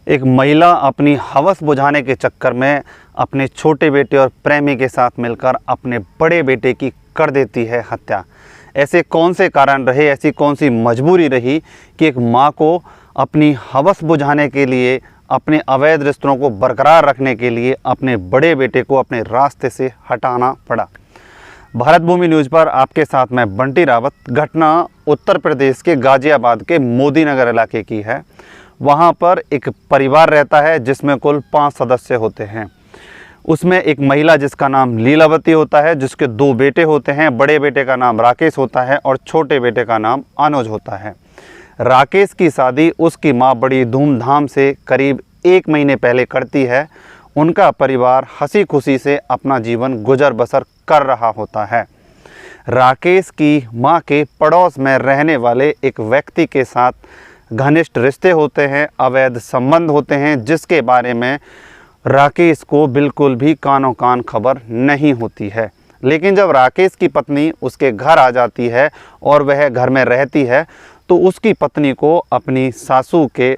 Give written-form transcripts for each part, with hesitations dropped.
एक महिला अपनी हवस बुझाने के चक्कर में अपने छोटे बेटे और प्रेमी के साथ मिलकर अपने बड़े बेटे की कर देती है हत्या। ऐसे कौन से कारण रहे, ऐसी कौन सी मजबूरी रही कि एक माँ को अपनी हवस बुझाने के लिए, अपने अवैध रिश्तों को बरकरार रखने के लिए अपने बड़े बेटे को अपने रास्ते से हटाना पड़ा। भारत भूमि न्यूज़ पर आपके साथ मैं बंटी रावत। घटना उत्तर प्रदेश के गाज़ियाबाद के मोदी नगर इलाके की है। वहाँ पर एक परिवार रहता है जिसमें कुल 5 सदस्य होते हैं। उसमें एक महिला जिसका नाम लीलावती होता है, जिसके 2 बेटे होते हैं। बड़े बेटे का नाम राकेश होता है और छोटे बेटे का नाम अनुज होता है। राकेश की शादी उसकी माँ बड़ी धूमधाम से करीब 1 महीने पहले करती है। उनका परिवार हंसी खुशी से अपना जीवन गुजर बसर कर रहा होता है। राकेश की माँ के पड़ोस में रहने वाले एक व्यक्ति के साथ घनिष्ठ रिश्ते होते हैं, अवैध संबंध होते हैं, जिसके बारे में राकेश को बिल्कुल भी कानों कान खबर नहीं होती है। लेकिन जब राकेश की पत्नी उसके घर आ जाती है और वह घर में रहती है तो उसकी पत्नी को अपनी सासू के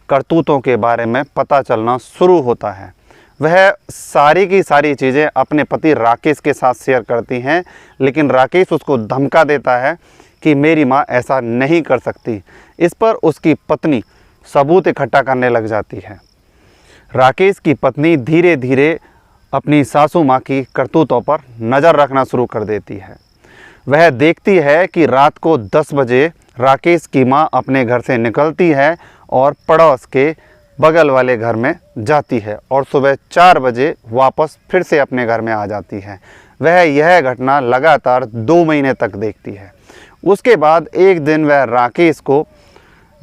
करतूतों के बारे में पता चलना शुरू होता है। वह सारी की सारी चीज़ें अपने पति राकेश के साथ शेयर करती हैं, लेकिन राकेश उसको धमका देता है कि मेरी माँ ऐसा नहीं कर सकती। इस पर उसकी पत्नी सबूत इकट्ठा करने लग जाती है। राकेश की पत्नी धीरे धीरे अपनी सासू माँ की करतूतों पर नज़र रखना शुरू कर देती है। वह देखती है कि रात को 10 बजे राकेश की माँ अपने घर से निकलती है और पड़ोस के बगल वाले घर में जाती है और सुबह 4 बजे वापस फिर से अपने घर में आ जाती है। वह यह घटना लगातार 2 महीने तक देखती है। उसके बाद एक दिन वह राकेश को,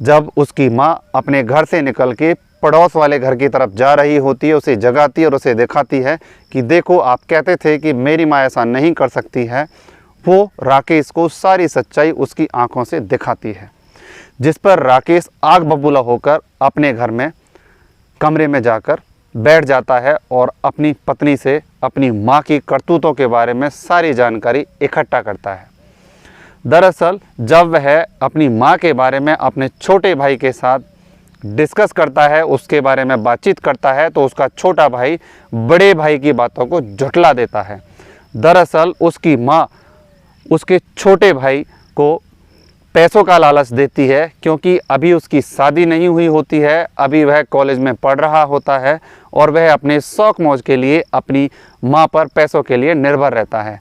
जब उसकी माँ अपने घर से निकल के पड़ोस वाले घर की तरफ जा रही होती है, उसे जगाती है और उसे दिखाती है कि देखो, आप कहते थे कि मेरी माँ ऐसा नहीं कर सकती है। वो राकेश को सारी सच्चाई उसकी आंखों से दिखाती है, जिस पर राकेश आग बबूला होकर अपने घर में कमरे में जाकर बैठ जाता है और अपनी पत्नी से अपनी माँ की करतूतों के बारे में सारी जानकारी इकट्ठा करता है। दरअसल जब वह अपनी माँ के बारे में अपने छोटे भाई के साथ डिस्कस करता है, उसके बारे में बातचीत करता है, तो उसका छोटा भाई बड़े भाई की बातों को झुठला देता है। दरअसल उसकी माँ उसके छोटे भाई को पैसों का लालच देती है, क्योंकि अभी उसकी शादी नहीं हुई होती है, अभी वह कॉलेज में पढ़ रहा होता है और वह अपने शौक मौज के लिए अपनी माँ पर पैसों के लिए निर्भर रहता है।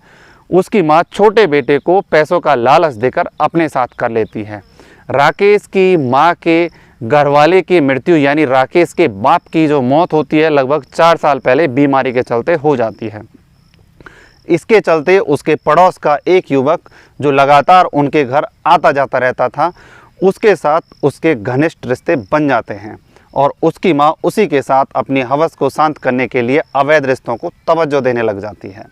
उसकी माँ छोटे बेटे को पैसों का लालच देकर अपने साथ कर लेती है। राकेश की माँ के घरवाले की मृत्यु, यानी राकेश के बाप की जो मौत होती है, लगभग 4 साल पहले बीमारी के चलते हो जाती है। इसके चलते उसके पड़ोस का एक युवक जो लगातार उनके घर आता जाता रहता था, उसके साथ उसके घनिष्ठ रिश्ते बन जाते हैं और उसकी माँ उसी के साथ अपनी हवस को शांत करने के लिए अवैध रिश्तों को तवज्जो देने लग जाती है।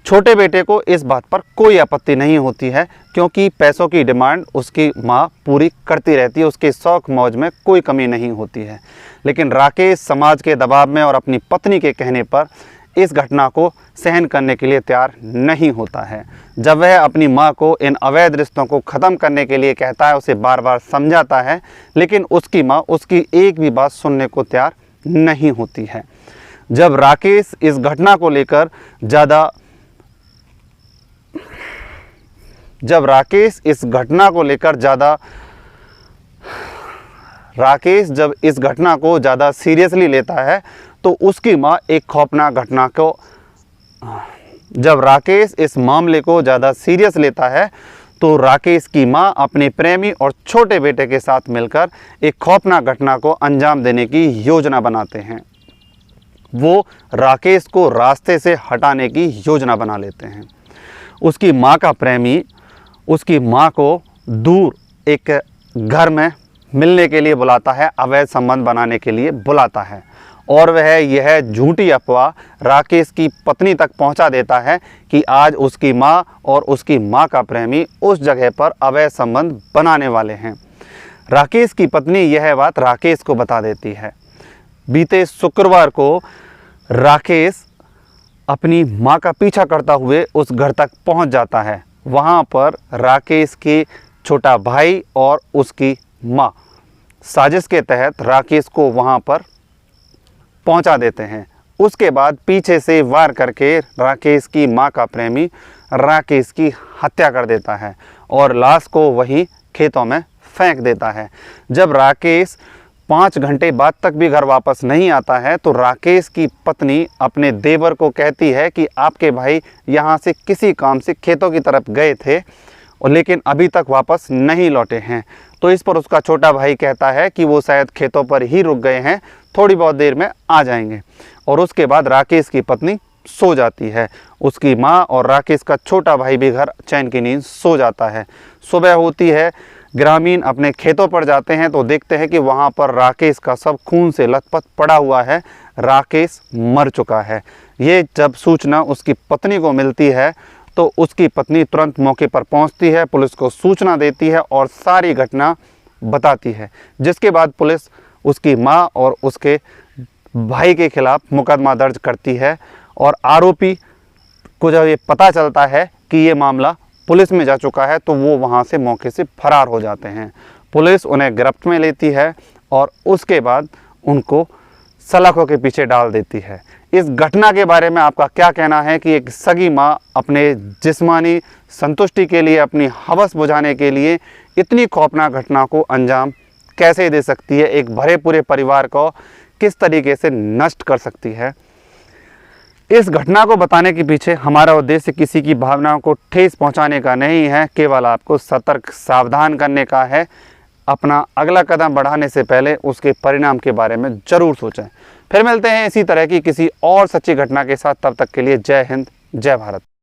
छोटे बेटे को इस बात पर कोई आपत्ति नहीं होती है, क्योंकि पैसों की डिमांड उसकी माँ पूरी करती रहती है, उसके शौक मौज में कोई कमी नहीं होती है। लेकिन राकेश समाज के दबाव में और अपनी पत्नी के कहने पर इस घटना को सहन करने के लिए तैयार नहीं होता है। जब वह अपनी माँ को इन अवैध रिश्तों को ख़त्म करने के लिए कहता है, उसे बार बार समझाता है, लेकिन उसकी माँ उसकी एक भी बात सुनने को तैयार नहीं होती है। जब राकेश इस घटना को लेकर ज़्यादा राकेश जब इस घटना को ज़्यादा सीरियसली लेता है तो उसकी माँ एक खौफनाक घटना को जब राकेश इस मामले को ज़्यादा सीरियस लेता है तो राकेश की माँ अपने प्रेमी और छोटे बेटे के साथ मिलकर एक खौफनाक घटना को अंजाम देने की योजना बनाते हैं। वो राकेश को रास्ते से हटाने की योजना बना लेते हैं। उसकी माँ का प्रेमी उसकी माँ को दूर एक घर में मिलने के लिए बुलाता है, अवैध संबंध बनाने के लिए बुलाता है, और वह यह झूठी अफवाह राकेश की पत्नी तक पहुंचा देता है कि आज उसकी माँ और उसकी माँ का प्रेमी उस जगह पर अवैध संबंध बनाने वाले हैं। राकेश की पत्नी यह बात राकेश को बता देती है। बीते शुक्रवार को राकेश अपनी माँ का पीछा करता हुए उस घर तक पहुंच जाता है। वहाँ पर राकेश के छोटा भाई और उसकी माँ साजिश के तहत राकेश को वहां पर पहुंचा देते हैं। उसके बाद पीछे से वार करके राकेश की मां का प्रेमी राकेश की हत्या कर देता है और लाश को वही खेतों में फेंक देता है। जब राकेश 5 घंटे बाद तक भी घर वापस नहीं आता है तो राकेश की पत्नी अपने देवर को कहती है कि आपके भाई यहाँ से किसी काम से खेतों की तरफ गए थे और लेकिन अभी तक वापस नहीं लौटे हैं। तो इस पर उसका छोटा भाई कहता है कि वो शायद खेतों पर ही रुक गए हैं, थोड़ी बहुत देर में आ जाएंगे। और उसके बाद राकेश की पत्नी सो जाती है। उसकी माँ और राकेश का छोटा भाई भी घर चैन की नींद सो जाता है। सुबह होती है, ग्रामीण अपने खेतों पर जाते हैं तो देखते हैं कि वहाँ पर राकेश का शव खून से लथपथ पड़ा हुआ है। राकेश मर चुका है। ये जब सूचना उसकी पत्नी को मिलती है तो उसकी पत्नी तुरंत मौके पर पहुंचती है, पुलिस को सूचना देती है और सारी घटना बताती है। जिसके बाद पुलिस उसकी मां और उसके भाई के खिलाफ मुकदमा दर्ज करती है और आरोपी को जब ये पता चलता है कि ये मामला पुलिस में जा चुका है तो वो वहाँ से मौके से फरार हो जाते हैं। पुलिस उन्हें गिरफ्त में लेती है और उसके बाद उनको सलाखों के पीछे डाल देती है। इस घटना के बारे में आपका क्या कहना है कि एक सगी माँ अपने जिस्मानी संतुष्टि के लिए, अपनी हवस बुझाने के लिए इतनी खौफनाक घटना को अंजाम कैसे दे सकती है, एक भरे पूरे परिवार को किस तरीके से नष्ट कर सकती है। इस घटना को बताने के पीछे हमारा उद्देश्य किसी की भावनाओं को ठेस पहुंचाने का नहीं है, केवल आपको सतर्क सावधान करने का है। अपना अगला कदम बढ़ाने से पहले उसके परिणाम के बारे में ज़रूर सोचें। फिर मिलते हैं इसी तरह की किसी और सच्ची घटना के साथ। तब तक के लिए जय हिंद, जय भारत।